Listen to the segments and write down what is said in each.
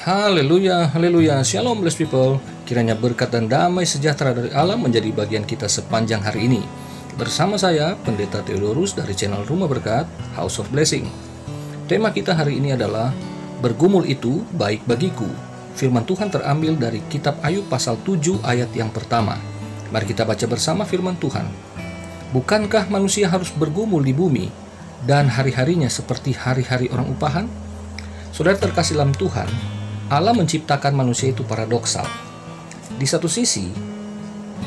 Haleluya, haleluya, shalom blessed people. Kiranya berkat dan damai sejahtera dari Allah menjadi bagian kita sepanjang hari ini. Bersama saya, Pendeta Theodorus dari channel Rumah Berkat, House of Blessing. Tema kita hari ini adalah bergumul itu baik bagiku. Firman Tuhan terambil dari kitab Ayub pasal 7 ayat yang pertama. Mari kita baca bersama firman Tuhan. Bukankah manusia harus bergumul di bumi dan hari-harinya seperti hari-hari orang upahan? Saudara terkasih dalam Tuhan, Allah menciptakan manusia itu paradoksal. Di satu sisi,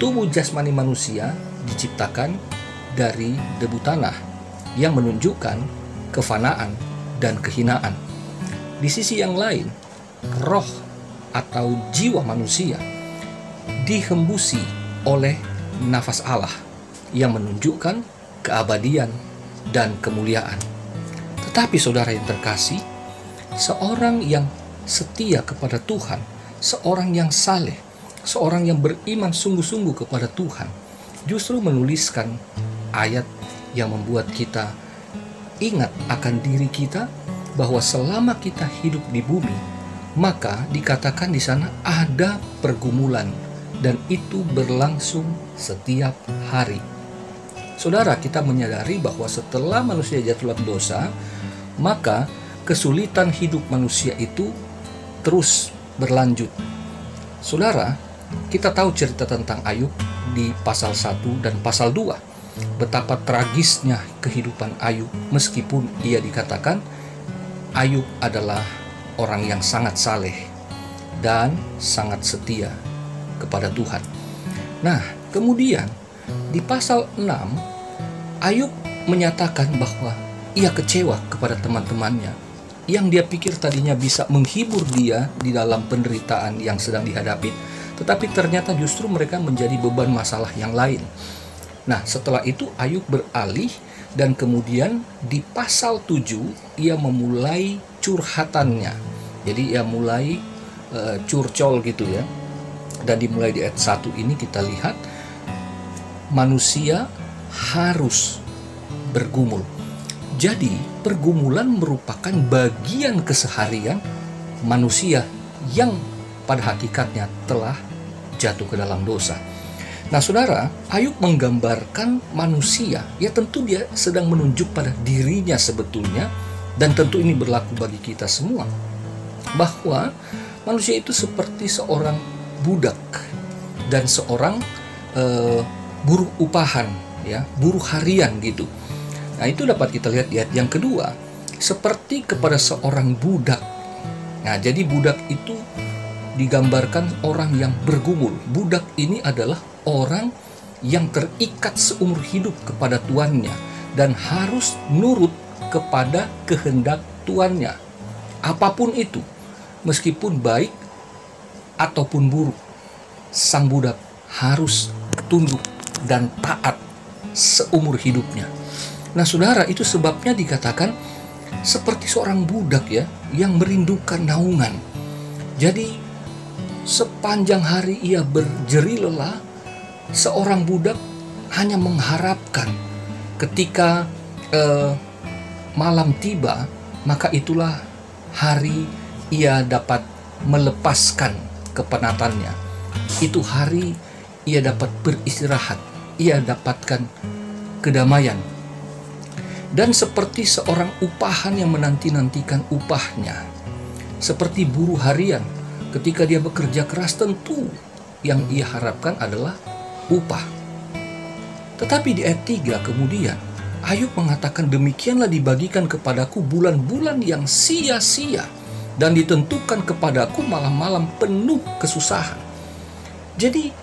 tubuh jasmani manusia diciptakan dari debu tanah yang menunjukkan kefanaan dan kehinaan. Di sisi yang lain, roh atau jiwa manusia dihembusi oleh nafas Allah yang menunjukkan keabadian dan kemuliaan. Tetapi saudara yang terkasih, seorang yang setia kepada Tuhan, seorang yang saleh, seorang yang beriman sungguh-sungguh kepada Tuhan, justru menuliskan ayat yang membuat kita ingat akan diri kita bahwa selama kita hidup di bumi, maka dikatakan di sana ada pergumulan dan itu berlangsung setiap hari. Saudara, kita menyadari bahwa setelah manusia jatuh dalam dosa, maka kesulitan hidup manusia itu terus berlanjut. Saudara, kita tahu cerita tentang Ayub di pasal 1 dan pasal 2. Betapa tragisnya kehidupan Ayub meskipun ia dikatakan Ayub adalah orang yang sangat saleh dan sangat setia kepada Tuhan. Nah, kemudian di pasal 6 Ayub menyatakan bahwa ia kecewa kepada teman-temannya yang dia pikir tadinya bisa menghibur dia di dalam penderitaan yang sedang dihadapi, tetapi ternyata justru mereka menjadi beban masalah yang lain. Nah, setelah itu Ayub beralih dan kemudian di pasal 7 ia memulai curhatannya. Jadi ia mulai curcol gitu ya. Dan dimulai di ayat 1 ini kita lihat manusia harus bergumul. Jadi, pergumulan merupakan bagian keseharian manusia yang pada hakikatnya telah jatuh ke dalam dosa. Nah, saudara, Ayub menggambarkan manusia, ya tentu dia sedang menunjuk pada dirinya sebetulnya, dan tentu ini berlaku bagi kita semua, bahwa manusia itu seperti seorang budak dan seorang buruh upahan, ya, buruh harian gitu. Nah, itu dapat kita lihat di ayat yang kedua, seperti kepada seorang budak. Nah, jadi budak itu digambarkan orang yang bergumul. Budak ini adalah orang yang terikat seumur hidup kepada tuannya dan harus nurut kepada kehendak tuannya. Apapun itu, meskipun baik ataupun buruk, sang budak harus tunduk dan taat seumur hidupnya. Nah, saudara, itu sebabnya dikatakan seperti seorang budak ya, yang merindukan naungan. Jadi, sepanjang hari ia berjeri lelah, seorang budak hanya mengharapkan ketika malam tiba, maka itulah hari ia dapat melepaskan kepenatannya. Itu hari ia dapat beristirahat, ia dapatkan kedamaian. Dan seperti seorang upahan yang menanti-nantikan upahnya, seperti buruh harian, ketika dia bekerja keras tentu yang ia harapkan adalah upah. Tetapi di ayat 3 kemudian, Ayub mengatakan, demikianlah dibagikan kepadaku bulan-bulan yang sia-sia, dan ditentukan kepadaku malam-malam penuh kesusahan. Jadi,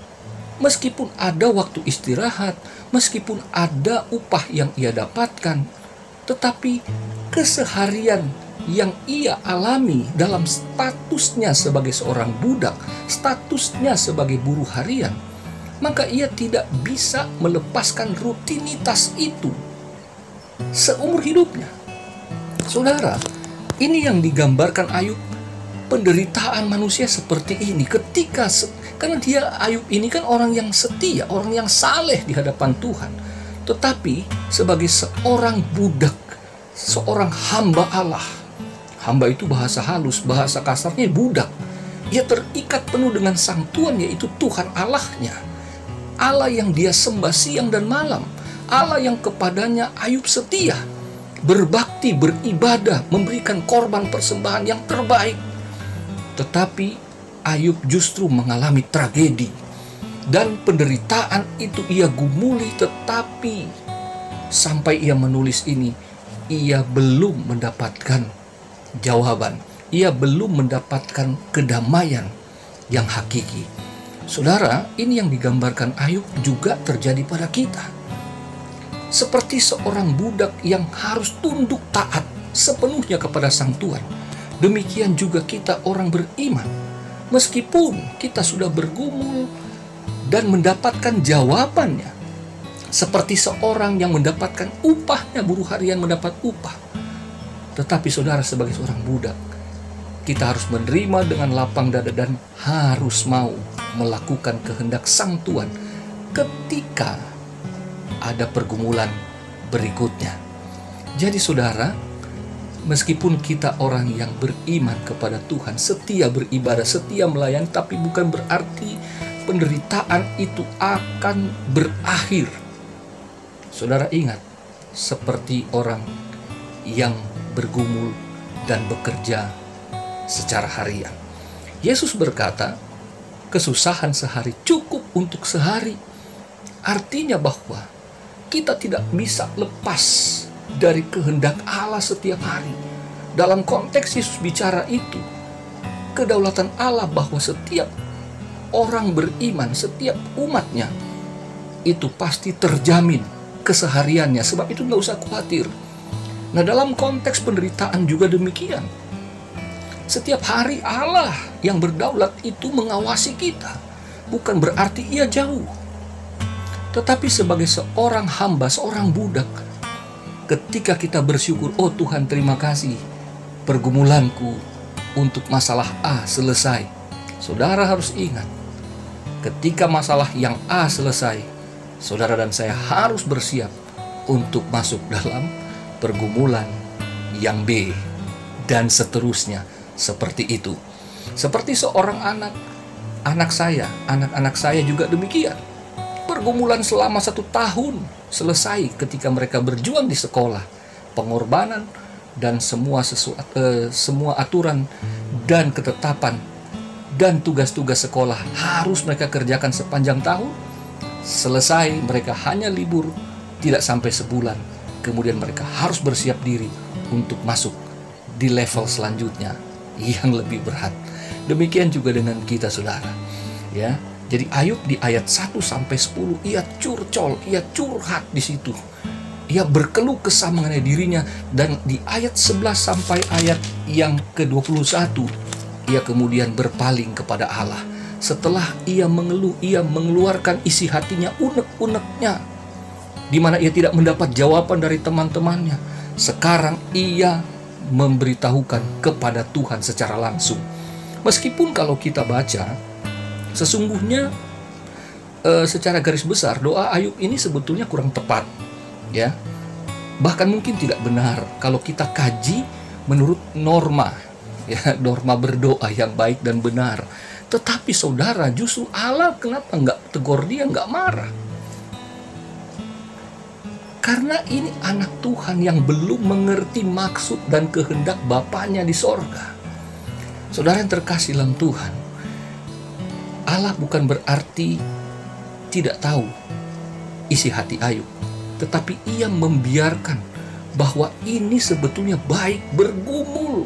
meskipun ada waktu istirahat, meskipun ada upah yang ia dapatkan, tetapi keseharian yang ia alami dalam statusnya sebagai seorang budak, statusnya sebagai buruh harian, maka ia tidak bisa melepaskan rutinitas itu seumur hidupnya. Saudara, ini yang digambarkan Ayub, penderitaan manusia seperti ini ketika karena Ayub ini kan orang yang setia, orang yang saleh di hadapan Tuhan. Tetapi sebagai seorang budak, seorang hamba Allah, Hamba itu bahasa halus, bahasa kasarnya budak. Ia terikat penuh dengan sang Tuhan, yaitu Tuhan Allahnya. Allah yang dia sembah siang dan malam. Allah yang kepadanya Ayub setia, berbakti, beribadah, memberikan korban persembahan yang terbaik. Tetapi Ayub justru mengalami tragedi. Dan penderitaan itu ia gumuli, tetapi sampai ia menulis ini, ia belum mendapatkan jawaban. Ia belum mendapatkan kedamaian yang hakiki. Saudara, ini yang digambarkan Ayub juga terjadi pada kita. Seperti seorang budak yang harus tunduk taat sepenuhnya kepada sang Tuhan. Demikian juga kita orang beriman. Meskipun kita sudah bergumul dan mendapatkan jawabannya, seperti seorang yang mendapatkan upahnya, buruh harian mendapat upah. Tetapi saudara, sebagai seorang budak, kita harus menerima dengan lapang dada dan harus mau melakukan kehendak sang Tuhan ketika ada pergumulan berikutnya. Jadi saudara, meskipun kita orang yang beriman kepada Tuhan, setia beribadah, setia melayani, tapi bukan berarti penderitaan itu akan berakhir. Saudara ingat, seperti orang yang bergumul dan bekerja secara harian. Yesus berkata, kesusahan sehari cukup untuk sehari. Artinya bahwa kita tidak bisa lepas dari kehendak Allah setiap hari. Dalam konteks Yesus bicara itu, kedaulatan Allah bahwa setiap orang beriman, setiap umatnya, itu pasti terjamin kesehariannya. Sebab itu nggak usah khawatir. Nah, dalam konteks penderitaan juga demikian. Setiap hari Allah yang berdaulat itu mengawasi kita. Bukan berarti ia jauh. Tetapi sebagai seorang hamba, seorang budak, ketika kita bersyukur, oh Tuhan terima kasih, pergumulanku untuk masalah A selesai. Saudara harus ingat, ketika masalah yang A selesai, saudara dan saya harus bersiap untuk masuk dalam pergumulan yang B, dan seterusnya seperti itu. Seperti seorang anak saya juga demikian. Pergumulan selama 1 tahun selesai ketika mereka berjuang di sekolah. Pengorbanan dan semua aturan dan ketetapan dan tugas-tugas sekolah harus mereka kerjakan sepanjang tahun. Selesai, mereka hanya libur tidak sampai sebulan. Kemudian mereka harus bersiap diri untuk masuk di level selanjutnya yang lebih berat. Demikian juga dengan kita, saudara. Ya, jadi Ayub di ayat 1 sampai 10 ia curcol, ia curhat di situ. Ia berkeluh kesah mengenai dirinya, dan di ayat 11 sampai ayat yang ke-21 ia kemudian berpaling kepada Allah. Setelah ia mengeluh, ia mengeluarkan isi hatinya, unek-uneknya, di mana ia tidak mendapat jawaban dari teman-temannya. Sekarang ia memberitahukan kepada Tuhan secara langsung. Meskipun kalau kita baca, sesungguhnya secara garis besar doa Ayub ini sebetulnya kurang tepat, ya. Bahkan mungkin tidak benar kalau kita kaji menurut norma, ya, norma berdoa yang baik dan benar. Tetapi saudara, justru Allah kenapa nggak tegur dia, nggak marah? Karena ini anak Tuhan yang belum mengerti maksud dan kehendak Bapaknya di sorga. Saudara yang terkasih dalam Tuhan, Allah bukan berarti tidak tahu isi hati Ayub, tetapi ia membiarkan bahwa ini sebetulnya baik, bergumul.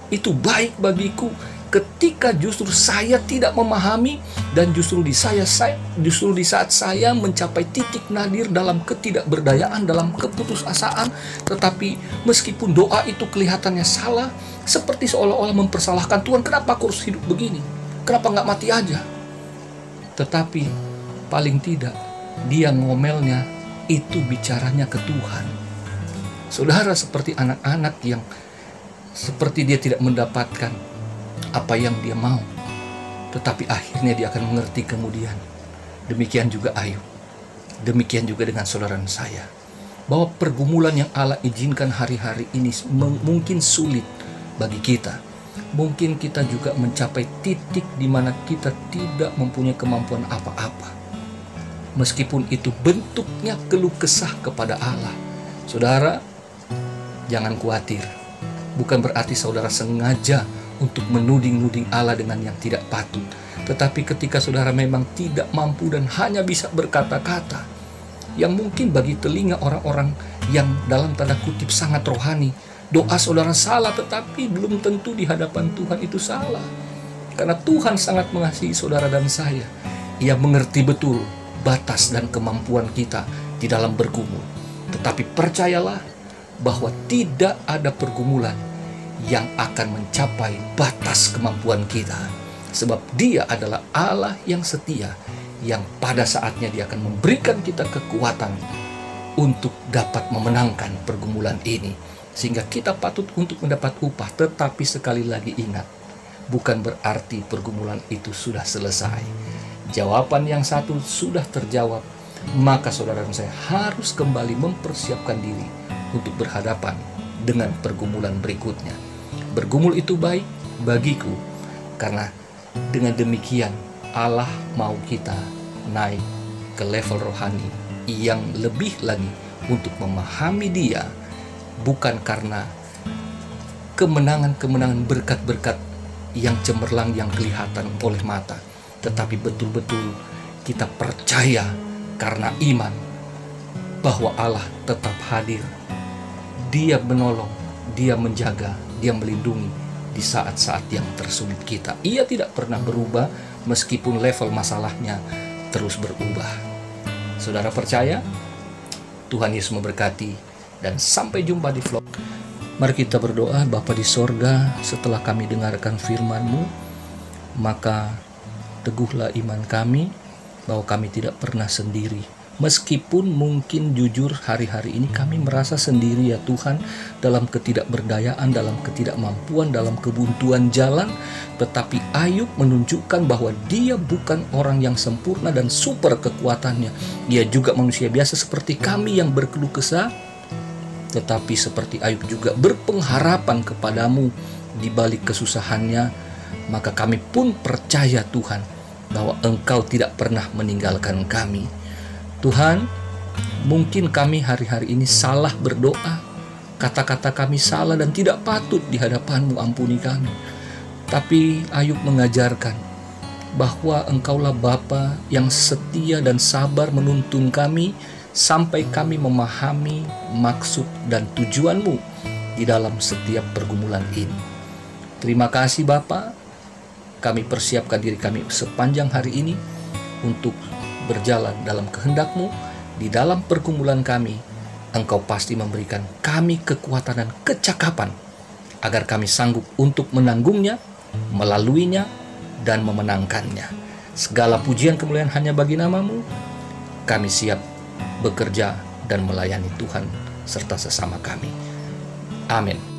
Itu baik bagiku ketika justru saya tidak memahami, dan justru di saat saya mencapai titik nadir dalam ketidakberdayaan, dalam keputusasaan. Tetapi meskipun doa itu kelihatannya salah, seperti seolah-olah mempersalahkan Tuhan, kenapa aku harus hidup begini, kenapa nggak mati aja. Tetapi paling tidak dia ngomelnya itu bicaranya ke Tuhan. Saudara, seperti anak-anak yang seperti dia tidak mendapatkan apa yang dia mau, tetapi akhirnya dia akan mengerti kemudian. Demikian juga Ayub. Demikian juga dengan saudara saya, bahwa pergumulan yang Allah izinkan hari-hari ini mungkin sulit, bagi kita. Mungkin kita juga mencapai titik di mana kita tidak mempunyai kemampuan apa-apa. Meskipun itu bentuknya keluh kesah kepada Allah. Saudara, jangan khawatir. Bukan berarti saudara sengaja untuk menuding-nuding Allah dengan yang tidak patut. Tetapi ketika saudara memang tidak mampu dan hanya bisa berkata-kata, yang mungkin bagi telinga orang-orang yang dalam tanda kutip sangat rohani, doa saudara salah, tetapi belum tentu di hadapan Tuhan itu salah. Karena Tuhan sangat mengasihi saudara dan saya. Ia mengerti betul batas dan kemampuan kita di dalam bergumul. Tetapi percayalah bahwa tidak ada pergumulan yang akan mencapai batas kemampuan kita. Sebab Dia adalah Allah yang setia, yang pada saatnya Dia akan memberikan kita kekuatan untuk dapat memenangkan pergumulan ini. Sehingga kita patut untuk mendapat upah. Tetapi sekali lagi ingat, bukan berarti pergumulan itu sudah selesai. Jawaban yang satu sudah terjawab, maka saudara dan saya harus kembali mempersiapkan diri untuk berhadapan dengan pergumulan berikutnya. Bergumul itu baik bagiku, karena dengan demikian Allah mau kita naik ke level rohani yang lebih lagi untuk memahami Dia, bukan karena kemenangan-kemenangan, berkat-berkat yang cemerlang yang kelihatan oleh mata, tetapi betul-betul kita percaya karena iman bahwa Allah tetap hadir. Dia menolong, Dia menjaga, Dia melindungi di saat-saat yang tersulit kita. Ia tidak pernah berubah meskipun level masalahnya terus berubah. Saudara percaya? Tuhan Yesus memberkati, dan sampai jumpa di vlog. Mari kita berdoa. Bapa di sorga, setelah kami dengarkan firman-Mu, maka teguhlah iman kami bahwa kami tidak pernah sendiri. Meskipun mungkin jujur hari-hari ini kami merasa sendiri ya Tuhan, dalam ketidakberdayaan, dalam ketidakmampuan, dalam kebuntuan jalan. Tetapi Ayub menunjukkan bahwa dia bukan orang yang sempurna dan super kekuatannya. Dia juga manusia biasa seperti kami yang berkeluh kesah. Tetapi seperti Ayub juga berpengharapan kepadamu di balik kesusahannya. Maka kami pun percaya Tuhan bahwa Engkau tidak pernah meninggalkan kami. Tuhan, mungkin kami hari-hari ini salah berdoa, kata-kata kami salah dan tidak patut di hadapan-Mu, ampuni kami. Tapi Ayub mengajarkan bahwa Engkaulah Bapa yang setia dan sabar menuntun kami sampai kami memahami maksud dan tujuan-Mu di dalam setiap pergumulan ini. Terima kasih Bapa, kami persiapkan diri kami sepanjang hari ini untuk berjalan dalam kehendak-Mu. Di dalam pergumulan kami, Engkau pasti memberikan kami kekuatan dan kecakapan agar kami sanggup untuk menanggungnya, melaluinya, dan memenangkannya. Segala pujian kemuliaan hanya bagi nama-Mu. Kami siap bekerja dan melayani Tuhan serta sesama kami. Amin.